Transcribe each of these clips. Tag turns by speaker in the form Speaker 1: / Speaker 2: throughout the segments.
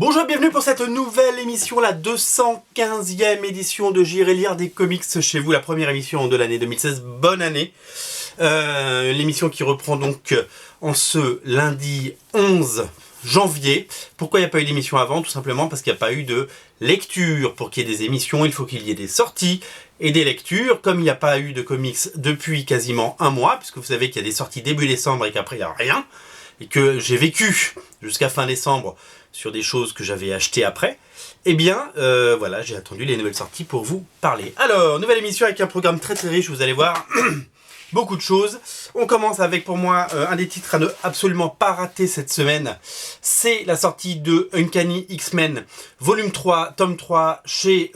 Speaker 1: Bonjour et bienvenue pour cette nouvelle émission, la 215e édition de J'irai lire des comics chez vous, la première émission de l'année 2016. Bonne année. L'émission qui reprend donc en ce lundi 11 janvier. Pourquoi il n'y a pas eu d'émission avant? Tout simplement parce qu'il n'y a pas eu de lecture. Pour qu'il y ait des émissions, il faut qu'il y ait des sorties et des lectures. Comme il n'y a pas eu de comics depuis quasiment un mois, puisque vous savez qu'il y a des sorties début décembre et qu'après il n'y a rien, et que j'ai vécu jusqu'à fin décembre sur des choses que j'avais achetées après, eh bien, voilà, j'ai attendu les nouvelles sorties pour vous parler. Alors, nouvelle émission avec un programme très très riche, vous allez voir, beaucoup de choses. On commence avec, pour moi, un des titres à ne absolument pas rater cette semaine. C'est la sortie de Uncanny X-Men, volume 3, tome 3, chez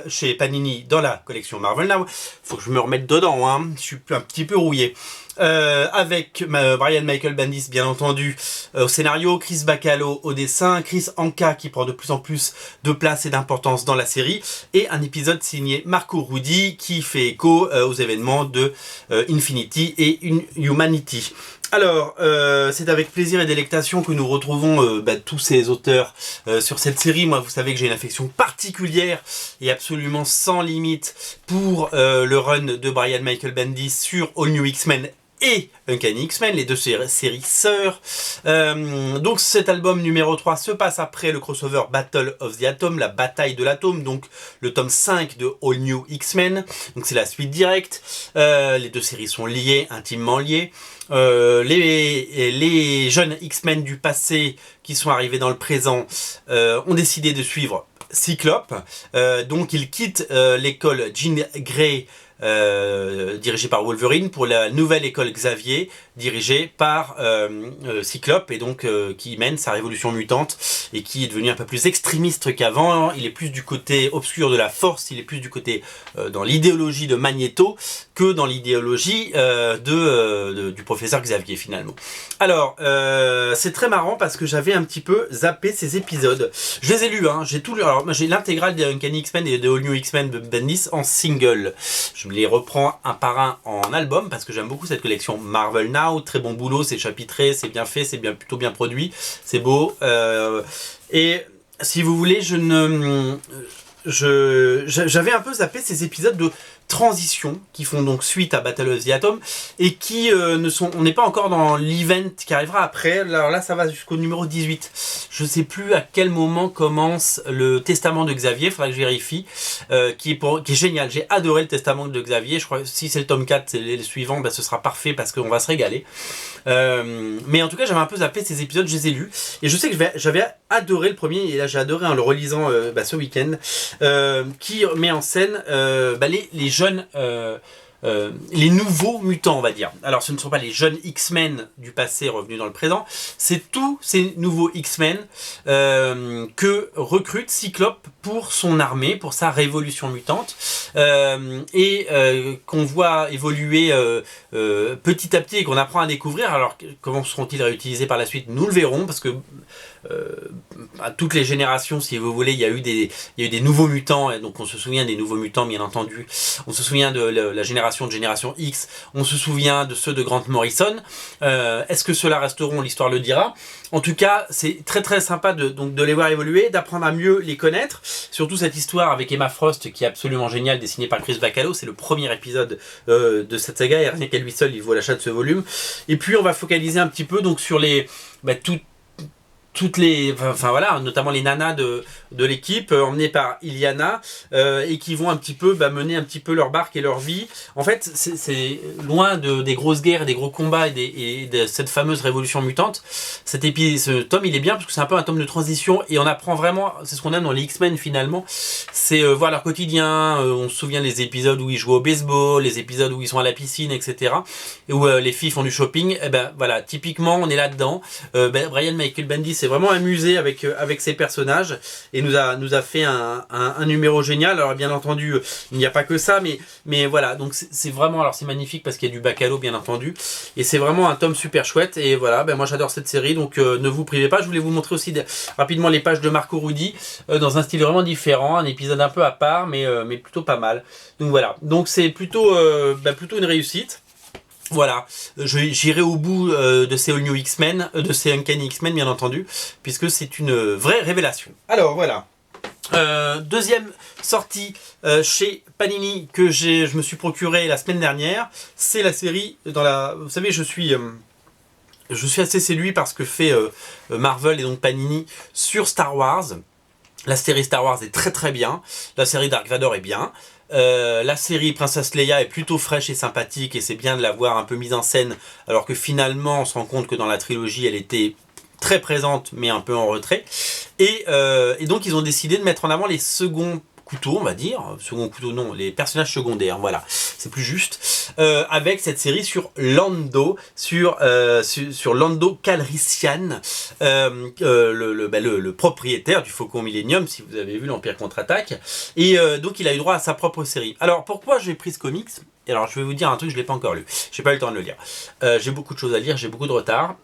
Speaker 1: chez Panini, dans la collection Marvel Now. Faut que je me remette dedans, hein, je suis un petit peu rouillé. Avec Brian Michael Bendis bien entendu au scénario, Chris Bachalo au dessin, Chris Anka qui prend de plus en plus de place et d'importance dans la série, et un épisode signé Marco Rudy qui fait écho aux événements de Infinity et Humanity. Alors, c'est avec plaisir et délectation que nous retrouvons tous ces auteurs sur cette série. Moi, vous savez que j'ai une affection particulière et absolument sans limite pour le run de Brian Michael Bendis sur All New X-Men et Uncanny X-Men, les deux séries sœurs. Donc cet album numéro 3 se passe après le crossover Battle of the Atom, la bataille de l'atome, donc le tome 5 de All New X-Men. Donc c'est la suite directe. Les deux séries sont liées, intimement liées. Les jeunes X-Men du passé qui sont arrivés dans le présent ont décidé de suivre Cyclope. Donc ils quittent l'école Jean Grey dirigée par Wolverine pour la nouvelle école Xavier dirigée par Cyclope, et donc qui mène sa révolution mutante et qui est devenu un peu plus extrémiste qu'avant. Il est plus du côté obscur de la force, il est plus du côté dans l'idéologie de Magneto que dans l'idéologie du professeur Xavier finalement. Alors c'est très marrant parce que j'avais un petit peu zappé ces épisodes. Je les ai lus, hein, j'ai tout lu. Alors moi j'ai l'intégrale des Uncanny X-Men et de All New X-Men de Bendis en single. Je me les reprends un par un en album parce que j'aime beaucoup cette collection Marvel Now. Très bon boulot, c'est chapitré, c'est bien fait, c'est plutôt bien produit, c'est beau. Et si vous voulez, j'avais un peu zappé ces épisodes de transition qui font donc suite à Battle of the Atom et qui on n'est pas encore dans l'event qui arrivera après. Alors là ça va jusqu'au numéro 18. Je sais plus à quel moment commence le testament de Xavier, faudra que je vérifie, qui est génial. J'ai adoré le testament de Xavier. Je crois que si c'est le tome 4, c'est les suivants, ce sera parfait parce qu'on va se régaler. Mais en tout cas j'avais un peu zappé ces épisodes, je les ai lus et je sais que j'avais adoré le premier, et là j'ai adoré en le relisant ce week-end, qui met en scène les jeunes, les nouveaux mutants, on va dire. Alors ce ne sont pas les jeunes X-Men du passé revenus dans le présent, c'est tous ces nouveaux X-Men que recrute Cyclope pour son armée, pour sa révolution mutante, et qu'on voit évoluer petit à petit et qu'on apprend à découvrir. Alors comment seront-ils réutilisés par la suite? Nous le verrons, parce que à toutes les générations, si vous voulez, il y a eu des nouveaux mutants, et donc on se souvient des nouveaux mutants bien entendu, on se souvient de la génération X, on se souvient de ceux de Grant Morrison. Est-ce que ceux-là resteront? L'histoire le dira. En tout cas, c'est très très sympa de les voir évoluer, d'apprendre à mieux les connaître, surtout cette histoire avec Emma Frost qui est absolument géniale, dessinée par Chris Bachalo. C'est le premier épisode de cette saga, et rien qu'à lui seul il vaut l'achat de ce volume. Et puis on va focaliser un petit peu donc sur toutes les, enfin voilà, notamment les nanas de l'équipe, emmenées par Illyana, et qui vont un petit peu mener un petit peu leur barque et leur vie. En fait, c'est loin des grosses guerres et des gros combats et de cette fameuse révolution mutante. Ce tome, il est bien parce que c'est un peu un tome de transition, et on apprend vraiment, c'est ce qu'on aime dans les X-Men finalement, c'est voir leur quotidien. On se souvient des épisodes où ils jouent au baseball, les épisodes où ils sont à la piscine, etc. Et où les filles font du shopping. Et voilà, typiquement, on est là-dedans. Brian Michael Bendis s'est vraiment amusé avec ces personnages et nous a fait un numéro génial. Alors bien entendu, il n'y a pas que ça, mais voilà, donc c'est vraiment, alors c'est magnifique parce qu'il y a du Bachalo bien entendu, et c'est vraiment un tome super chouette. Et voilà, moi j'adore cette série, donc ne vous privez pas. Je voulais vous montrer aussi rapidement les pages de Marco Rudy dans un style vraiment différent, un épisode un peu à part, mais plutôt pas mal. Donc voilà, donc c'est plutôt une réussite. Voilà, j'irai au bout de ces All New X-Men, de ces Uncanny X-Men bien entendu, puisque c'est une vraie révélation. Alors voilà, deuxième sortie chez Panini que je me suis procuré la semaine dernière, c'est la série vous savez, je suis assez séduit par ce que fait Marvel et donc Panini sur Star Wars. La série Star Wars est très très bien, la série Dark Vador est bien, la série Princesse Leia est plutôt fraîche et sympathique et c'est bien de la voir un peu mise en scène, alors que finalement on se rend compte que dans la trilogie elle était très présente mais un peu en retrait. Et donc ils ont décidé de mettre en avant les seconds couteaux, on va dire, second couteau non, les personnages secondaires, voilà, c'est plus juste, avec cette série sur Lando, sur Lando Calrissian, le propriétaire du Faucon Millenium, si vous avez vu l'Empire contre-attaque, et donc il a eu droit à sa propre série. Alors pourquoi j'ai pris ce comics ? Et alors je vais vous dire un truc, je ne l'ai pas encore lu, j'ai pas eu le temps de le lire. J'ai beaucoup de choses à lire, j'ai beaucoup de retard.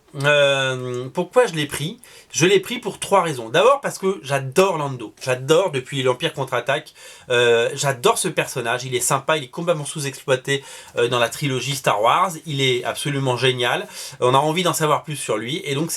Speaker 1: Pourquoi je l'ai pris ? Je l'ai pris pour 3 raisons. D'abord parce que j'adore Lando, j'adore depuis l'Empire contre-attaque, j'adore ce personnage, il est sympa, il est complètement sous-exploité dans la trilogie Star Wars, il est absolument génial, on a envie d'en savoir plus sur lui, et donc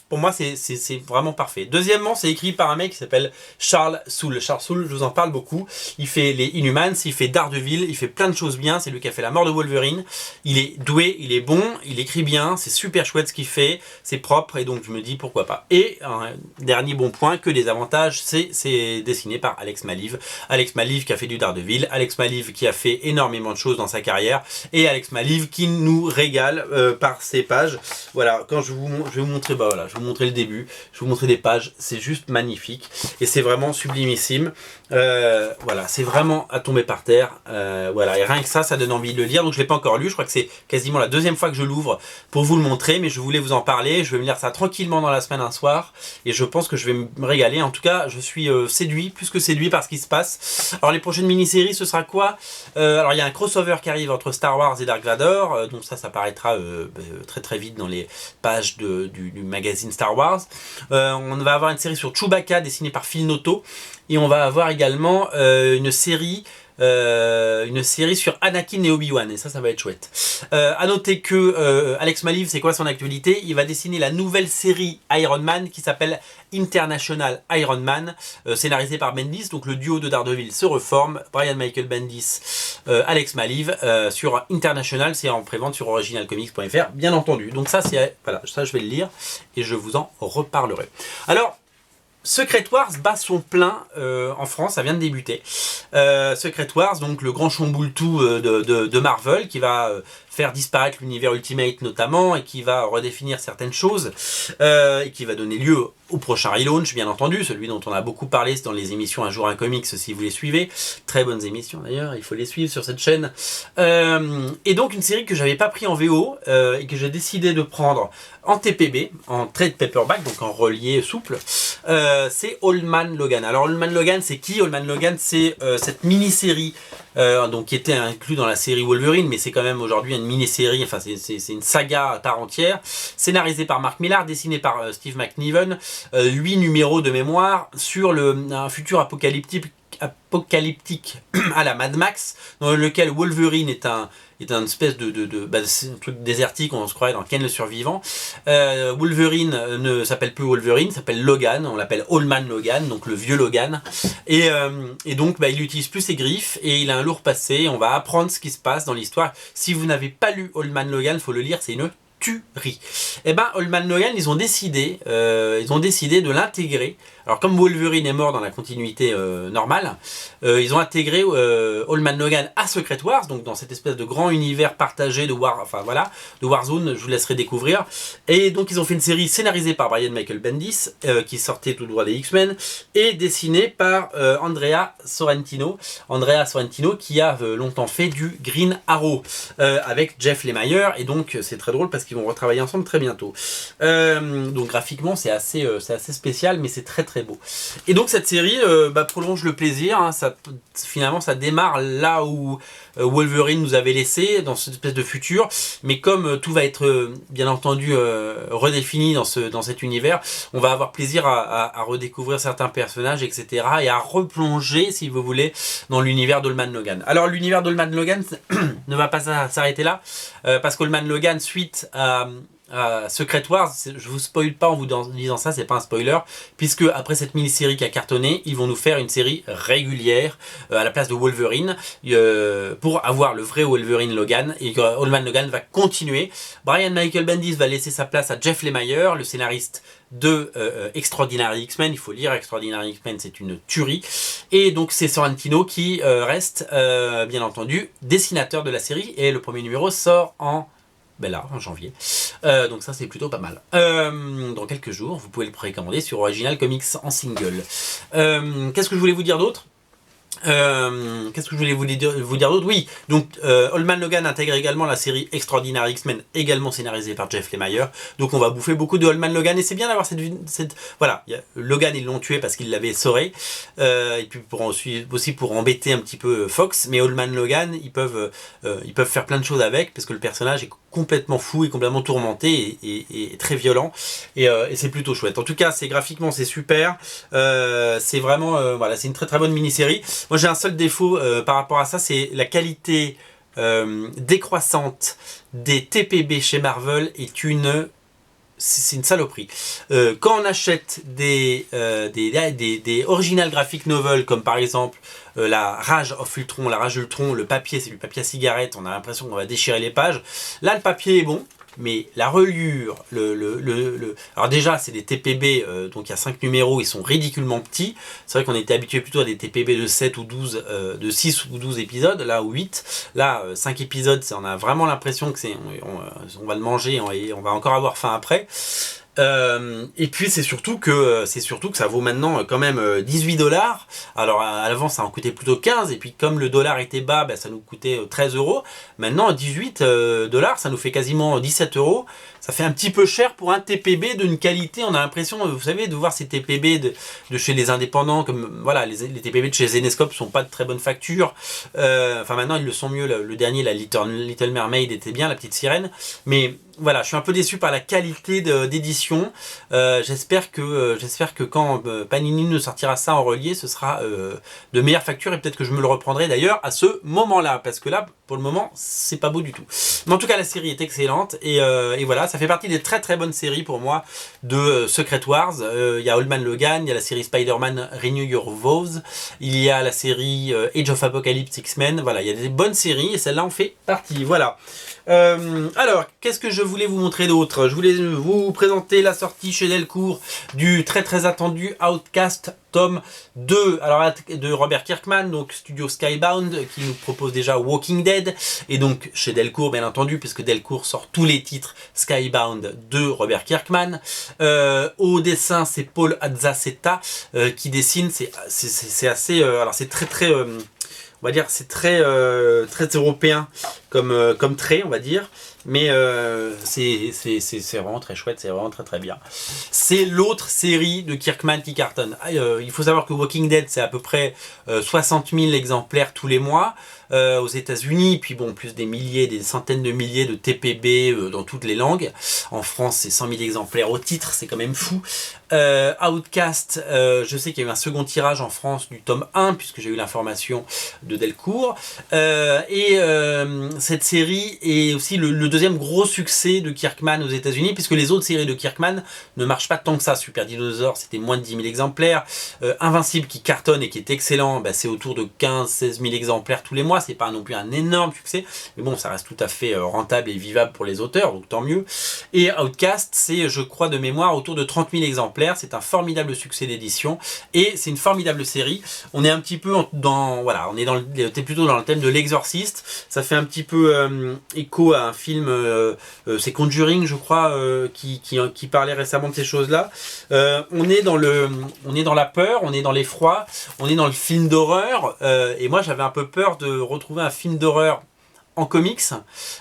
Speaker 1: pour moi c'est vraiment parfait. Deuxièmement, c'est écrit par un mec qui s'appelle Charles Soule. Charles Soule, je vous en parle beaucoup, il fait les Inhumans, il fait Daredevil, il fait plein de choses bien, c'est lui qui a fait la mort de Wolverine, il est doué, il est bon, il écrit bien, c'est super chouette ce qu'il fait, c'est propre, et donc je me dis pourquoi pas. Et un dernier bon point, que des avantages, c'est dessiné par Alex Maliv. Alex Maliv qui a fait du Daredevil, Alex Maliv qui a fait énormément de choses dans sa carrière, et Alex Maliv qui nous régale par ses pages. Voilà, quand je vais vous montrer, bah voilà, je vais vous montrer le début, je vais vous montrer des pages, c'est juste magnifique, et c'est vraiment sublimissime. Voilà, c'est vraiment à tomber par terre. Voilà, et rien que ça donne envie de le lire. Donc je l'ai pas encore lu, je crois que c'est quasiment la deuxième fois que je l'ouvre pour vous le montrer, mais je voulais vous en parler. Je vais me lire ça tranquillement dans la semaine un soir, et je pense que je vais me régaler. En tout cas, je suis séduit, plus que séduit par ce qui se passe. Alors les prochaines mini-séries, ce sera quoi ? Alors il y a un crossover qui arrive entre Star Wars et Dark Vador, donc ça paraîtra très très vite dans les pages du magazine Star Wars. On va avoir une série sur Chewbacca dessinée par Phil Noto, et on va avoir également une série sur Anakin et Obi-Wan, et ça va être chouette. À noter que Alex Maliv, c'est quoi son actualité ? Il va dessiner la nouvelle série Iron Man qui s'appelle International Iron Man, scénarisée par Bendis, donc le duo de Daredevil se reforme, Brian Michael Bendis, Alex Maliv, sur International, c'est en prévente sur originalcomics.fr, bien entendu. Donc ça, voilà, ça je vais le lire et je vous en reparlerai. Alors, Secret Wars bat son plein en France, ça vient de débuter. Secret Wars, donc le grand chamboule-tout de Marvel, qui va faire disparaître l'univers Ultimate notamment, et qui va redéfinir certaines choses, et qui va donner lieu au prochain relaunch, bien entendu, celui dont on a beaucoup parlé dans les émissions Un jour un comics, si vous les suivez. Très bonnes émissions d'ailleurs, il faut les suivre sur cette chaîne. Et donc une série que j'avais pas pris en VO, et que j'ai décidé de prendre en TPB, en trade paperback, donc en relié souple, c'est Old Man Logan. Alors Old Man Logan, c'est qui ? Old Man Logan, c'est cette mini-série donc qui était inclus dans la série Wolverine, mais c'est quand même aujourd'hui une mini-série, enfin c'est une saga à part entière, scénarisée par Mark Millar, dessinée par Steve McNiven, 8 numéros de mémoire sur un futur apocalyptique à la Mad Max, dans lequel Wolverine est une espèce c'est un truc désertique, on se croirait dans Ken le survivant. Wolverine ne s'appelle plus Wolverine, s'appelle Logan, on l'appelle Old Man Logan, donc le vieux Logan. Et donc il n'utilise plus ses griffes, et il a un lourd passé, on va apprendre ce qui se passe dans l'histoire. Si vous n'avez pas lu Old Man Logan, il faut le lire, c'est une tuerie. Et Old Man Logan, ils ont décidé de l'intégrer. Alors comme Wolverine est mort dans la continuité normale, ils ont intégré Old Man Logan à Secret Wars, donc dans cette espèce de grand univers partagé de Warzone, je vous laisserai découvrir. Et donc ils ont fait une série scénarisée par Brian Michael Bendis, qui sortait tout droit des X-Men, et dessinée par Andrea Sorrentino qui a longtemps fait du Green Arrow avec Jeff Lemire, et donc c'est très drôle parce qu'ils vont retravailler ensemble très bientôt. Donc graphiquement c'est assez spécial, mais c'est très très beau. Et donc cette série prolonge le plaisir, hein, finalement ça démarre là où Wolverine nous avait laissé, dans cette espèce de futur, mais comme tout va être bien entendu redéfini dans cet univers, on va avoir plaisir à redécouvrir certains personnages, etc. et à replonger, si vous voulez, dans l'univers d'Old Logan. Alors l'univers d'Old Logan ne va pas s'arrêter là, parce qu'Old Logan, suite à Secret Wars, je vous spoil pas en vous disant ça, c'est pas un spoiler, puisque après cette mini-série qui a cartonné, ils vont nous faire une série régulière à la place de Wolverine, pour avoir le vrai Wolverine Logan, et Old Man Logan va continuer. Brian Michael Bendis va laisser sa place à Jeff Lemire, le scénariste de Extraordinary X-Men. Il faut lire Extraordinary X-Men, c'est une tuerie. Et donc c'est Sorrentino qui reste bien entendu dessinateur de la série, et le premier numéro sort en janvier. Donc ça c'est plutôt pas mal. Dans quelques jours, vous pouvez le précommander sur Original Comics en single. Qu'est-ce que je voulais vous dire d'autre ? Oui, donc Old Man Logan intègre également la série Extraordinary X-Men, également scénarisée par Jeff Lemire. Donc on va bouffer beaucoup de Old Man Logan, et c'est bien d'avoir cette voilà, Logan ils l'ont tué parce qu'ils l'avaient sauré, et puis aussi pour embêter un petit peu Fox, mais Old Man Logan ils peuvent faire plein de choses avec, parce que le personnage est complètement fou et complètement tourmenté et très violent, et c'est plutôt chouette. En tout cas, graphiquement c'est super, c'est vraiment voilà, c'est une très très bonne mini-série. Moi j'ai un seul défaut par rapport à ça, c'est la qualité décroissante des TPB chez Marvel c'est une saloperie. Quand on achète des original graphic novels, comme par exemple la Rage of Ultron, la Rage Ultron, le papier c'est du papier à cigarette, on a l'impression qu'on va déchirer les pages. Là le papier est bon, mais la reliure, alors déjà c'est des TPB, donc il y a 5 numéros, ils sont ridiculement petits. C'est vrai qu'on était habitué plutôt à des TPB de 7 ou 12, de 6 ou 12 épisodes, là ou 8. Là 5 épisodes, on a vraiment l'impression que on va le manger et on va encore avoir faim après. Et puis c'est surtout que ça vaut maintenant quand même 18$. Alors à l'avant ça en coûtait plutôt 15, et puis comme le dollar était bas, ça nous coûtait 13€. Maintenant 18$, ça nous fait quasiment 17€. Ça fait un petit peu cher pour un TPB d'une qualité. On a l'impression, vous savez, de voir ces TPB de chez les indépendants, comme voilà, les TPB de chez Zenescope sont pas de très bonne facture. Enfin maintenant ils le sont mieux. Le dernier, la Little Mermaid, était bien, la petite sirène, mais voilà, je suis un peu déçu par la qualité d'édition. J'espère que quand Panini nous sortira ça en relié, ce sera de meilleure facture, et peut-être que je me le reprendrai d'ailleurs à ce moment-là, parce que là, pour le moment, c'est pas beau du tout. Mais en tout cas, la série est excellente, et voilà, ça fait partie des très très bonnes séries pour moi de Secret Wars. Il y a Old Man Logan, il y a la série Spider-Man Renew Your Vows, il y a la série Age of Apocalypse X-Men. Voilà, il y a des bonnes séries, et celle-là en fait partie. Voilà. Alors, qu'est-ce que je voulais vous montrer d'autre ? Je voulais vous présenter la sortie chez Delcourt du très très attendu Outcast tome 2, alors de Robert Kirkman, donc studio Skybound, qui nous propose déjà Walking Dead, et donc chez Delcourt bien entendu, puisque Delcourt sort tous les titres Skybound de Robert Kirkman. Au dessin c'est Paul Azaceta qui dessine, c'est assez, alors c'est très on va dire c'est très européen comme trait, on va dire, mais c'est vraiment très chouette, c'est vraiment très très bien. C'est l'autre série de Kirkman qui cartonne. Il faut savoir que Walking Dead c'est à peu près 60 000 exemplaires tous les mois aux États-Unis, puis bon, plus des centaines de milliers de TPB dans toutes les langues. En France c'est 100 000 exemplaires au titre, c'est quand même fou. Outcast, je sais qu'il y a eu un second tirage en France du tome 1, puisque j'ai eu l'information de Delcourt, et cette série est aussi le deuxième gros succès de Kirkman aux États-Unis, puisque les autres séries de Kirkman ne marchent pas tant que ça. Super Dinosaur, c'était moins de 10 000 exemplaires. Invincible, qui cartonne et qui est excellent, c'est autour de 15-16 000 exemplaires tous les mois. C'est pas non plus un énorme succès, mais bon, ça reste tout à fait rentable et vivable pour les auteurs, donc tant mieux. Et Outcast, c'est, je crois de mémoire, autour de 30 000 exemplaires. C'est un formidable succès d'édition, et c'est une formidable série. On est un petit peu voilà, t'es plutôt dans le thème de l'exorciste. Ça fait un petit peu écho à un film, c'est Conjuring, je crois, qui parlait récemment de ces choses-là. On est dans la peur, on est dans l'effroi, on est dans le film d'horreur, et moi j'avais un peu peur de retrouver un film d'horreur en comics,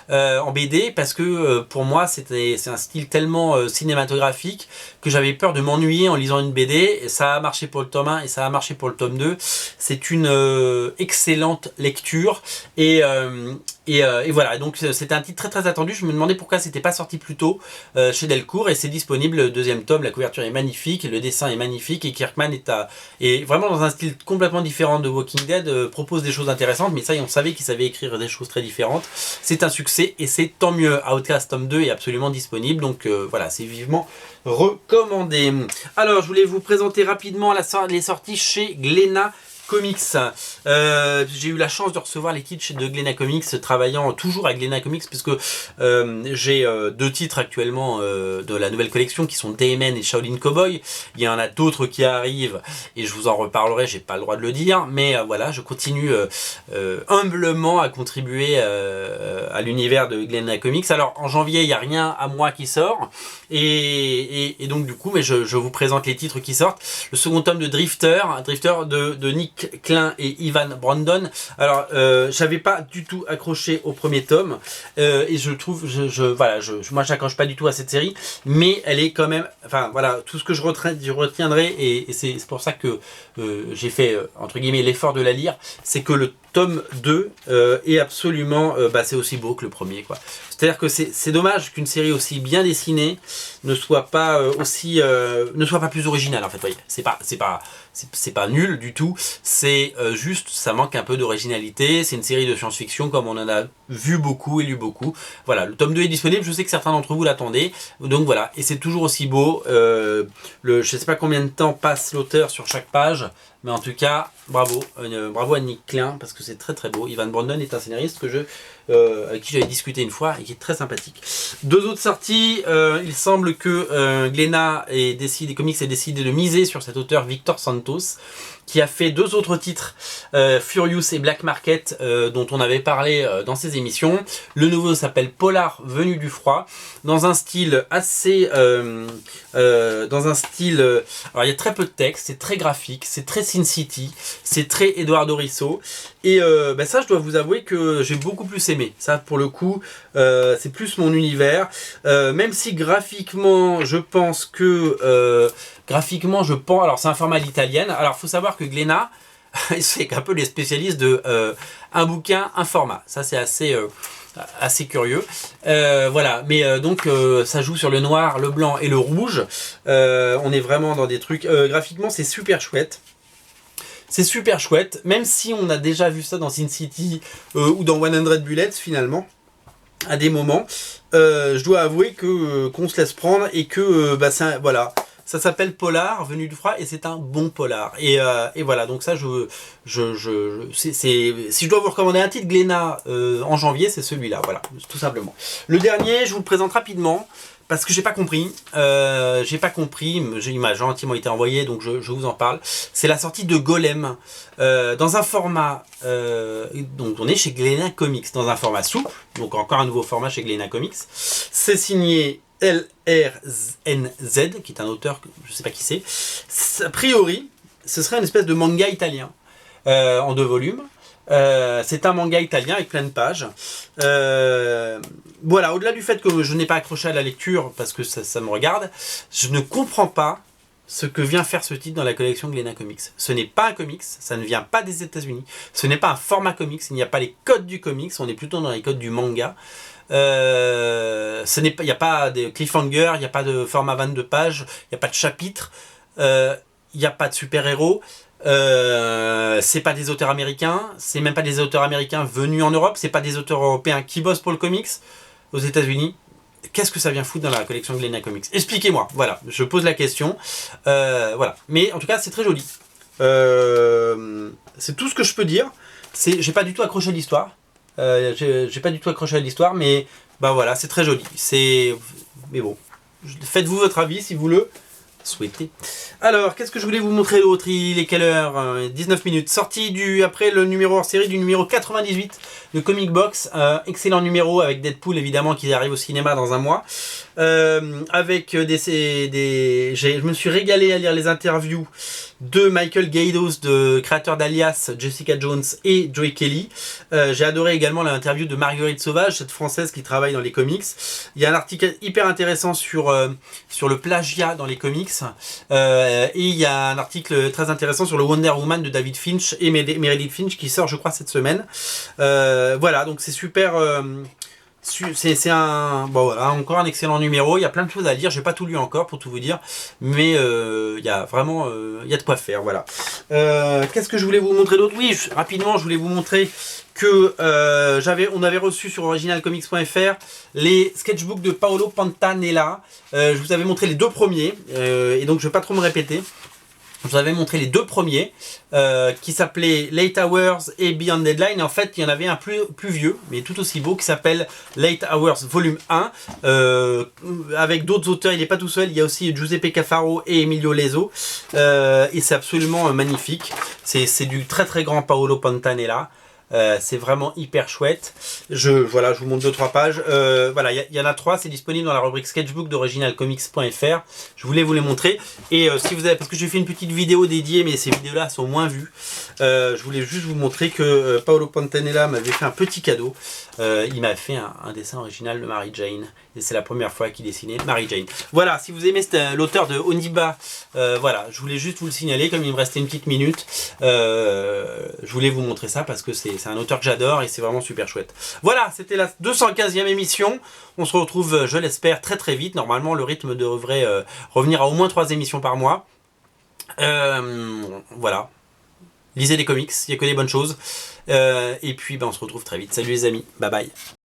Speaker 1: en BD, parce que pour moi c'est un style tellement cinématographique que j'avais peur de m'ennuyer en lisant une BD, et ça a marché pour le tome 1 et ça a marché pour le tome 2. C'est une excellente lecture, et voilà, donc c'était un titre très très attendu. Je me demandais pourquoi c'était pas sorti plus tôt chez Delcourt, et c'est disponible, le deuxième tome. La couverture est magnifique, le dessin est magnifique, et Kirkman est vraiment dans un style complètement différent de Walking Dead, propose des choses intéressantes, mais ça on savait qu'il savait écrire des choses très différentes. C'est un succès et c'est tant mieux. Outcast tome 2 est absolument disponible, donc voilà, c'est vivement recommandé. Alors je voulais vous présenter rapidement les sorties chez Glénat Comics. J'ai eu la chance de recevoir les titres de Glénat Comics, travaillant toujours à Glénat Comics, puisque j'ai 2 titres actuellement de la nouvelle collection qui sont Dayman et Shaolin Cowboy. Il y en a d'autres qui arrivent et je vous en reparlerai, j'ai pas le droit de le dire, mais voilà, je continue humblement à contribuer à l'univers de Glénat Comics. Alors en janvier il n'y a rien à moi qui sort, et donc du coup mais je vous présente les titres qui sortent. Le second tome de Drifter de Nick Klein et Ivan Brandon. Alors j'avais pas du tout accroché au premier tome, et je trouve moi j'accroche pas du tout à cette série, mais elle est quand même, enfin voilà, tout ce que je retiendrai, et c'est pour ça que j'ai fait entre guillemets l'effort de la lire, c'est que le tome 2 est absolument c'est aussi beau que le premier, quoi. C'est-à-dire que c'est dommage qu'une série aussi bien dessinée ne soit pas ne soit pas plus originale, en fait. Voyez, c'est pas nul du tout, c'est juste, ça manque un peu d'originalité. C'est une série de science-fiction comme on en a vu beaucoup et lu beaucoup. Voilà, le tome 2 est disponible, je sais que certains d'entre vous l'attendaient, donc voilà, et c'est toujours aussi beau. Je sais pas combien de temps passe l'auteur sur chaque page, mais en tout cas, bravo à Nick Klein, parce que c'est très très beau. Ivan Brandon est un scénariste avec qui j'avais discuté une fois et qui est très sympathique. 2 autres sorties, il semble que Glénat Comics ait décidé de miser sur cet auteur Victor Santos, qui a fait 2 autres titres, Furious et Black Market, dont on avait parlé dans ses émissions. Le nouveau s'appelle Polar venu du froid, dans un style assez... alors il y a très peu de texte, c'est très graphique, c'est très Sin City, c'est très Eduardo Risso, et ça je dois vous avouer que j'ai beaucoup plus aimé. Ça pour le coup, c'est plus mon univers, même si graphiquement je pense que... alors c'est un format à l'italienne. Alors faut savoir que Glénat, c'est un peu les spécialistes de un bouquin, un format. Ça c'est assez curieux. Voilà, mais donc ça joue sur le noir, le blanc et le rouge. On est vraiment dans des trucs... graphiquement c'est super chouette. C'est super chouette, même si on a déjà vu ça dans Sin City ou dans 100 Bullets finalement, à des moments. Je dois avouer qu'on se laisse prendre, et que voilà, ça s'appelle Polar venu du froid, et c'est un bon polar. Et voilà, donc ça si je dois vous recommander un titre Glénat en janvier, c'est celui-là, voilà, tout simplement. Le dernier, je vous le présente rapidement, parce que j'ai pas compris, il m'a gentiment été envoyé, donc je vous en parle. C'est la sortie de Golem, dans un format, donc on est chez Glénat Comics, dans un format souple, donc encore un nouveau format chez Glénat Comics. C'est signé LRNZ, qui est un auteur, je sais pas qui c'est. A priori, ce serait une espèce de manga italien, en 2 volumes. C'est un manga italien avec plein de pages. Voilà, au-delà du fait que je n'ai pas accroché à la lecture parce que ça me regarde, je ne comprends pas ce que vient faire ce titre dans la collection Glénat Comics. Ce n'est pas un comics, ça ne vient pas des États-Unis, ce n'est pas un format comics, il n'y a pas les codes du comics, on est plutôt dans les codes du manga. Il n'y a pas de cliffhanger, il n'y a pas de format 22 pages, il n'y a pas de chapitre, il n'y a pas de super-héros. C'est pas des auteurs américains, c'est même pas des auteurs américains venus en Europe, c'est pas des auteurs européens qui bossent pour le comics aux États-Unis. Qu'est-ce que ça vient foutre dans la collection Glénat Comics? Expliquez-moi, voilà, je pose la question. Voilà, mais en tout cas c'est très joli. C'est tout ce que je peux dire. J'ai pas du tout accroché à l'histoire. J'ai pas du tout accroché à l'histoire, mais voilà, c'est très joli. Mais bon, faites-vous votre avis si vous le souhaitez. Alors, qu'est-ce que je voulais vous montrer d'autre? Il est quelle heure? 19 minutes. Sortie après le numéro hors série du numéro 98 de Comic Box. Excellent numéro avec Deadpool, évidemment, qui arrive au cinéma dans un mois. avec je me suis régalé à lire les interviews de Michael Gaydos, créateur d'Alias, Jessica Jones et Joey Kelly. J'ai adoré également l'interview de Marguerite Sauvage, cette française qui travaille dans les comics. Il y a un article hyper intéressant sur le plagiat dans les comics. Et il y a un article très intéressant sur le Wonder Woman de David Finch et Meredith Finch qui sort, je crois, cette semaine. Voilà, donc c'est super. C'est voilà, encore un excellent numéro. Il y a plein de choses à lire. J'ai pas tout lu encore pour tout vous dire, mais il y a vraiment il y a de quoi faire. Voilà. Qu'est-ce que je voulais vous montrer d'autre? Oui, rapidement, je voulais vous montrer que on avait reçu sur originalcomics.fr les sketchbooks de Paolo Pantanella. Je vous avais montré les deux premiers, et donc je vais pas trop me répéter. Je vous avais montré les deux premiers qui s'appelaient Late Hours et Beyond Deadline. Et en fait, il y en avait un plus vieux, mais tout aussi beau, qui s'appelle Late Hours Volume 1. Avec d'autres auteurs, il n'est pas tout seul. Il y a aussi Giuseppe Cafaro et Emilio Leso. Et c'est absolument magnifique. C'est du très très grand Paolo Pantanella. C'est vraiment hyper chouette. Voilà, je vous montre 2-3 pages. Voilà, il y en a 3, c'est disponible dans la rubrique sketchbook d'originalcomics.fr. Je voulais vous les montrer. Et si vous avez, parce que j'ai fait une petite vidéo dédiée, mais ces vidéos-là sont moins vues. Je voulais juste vous montrer que Paolo Pantanella m'avait fait un petit cadeau. Il m'a fait un dessin original de Mary Jane. Et c'est la première fois qu'il dessinait Mary Jane. Voilà, si vous aimez l'auteur de Oniba, voilà, je voulais juste vous le signaler, comme il me restait une petite minute. Je voulais vous montrer ça parce que c'est un auteur que j'adore et c'est vraiment super chouette. Voilà, c'était la 215e émission. On se retrouve, je l'espère, très très vite. Normalement, le rythme devrait revenir à au moins 3 émissions par mois. Voilà. Lisez des comics, il n'y a que des bonnes choses. Et puis, on se retrouve très vite. Salut les amis, bye bye.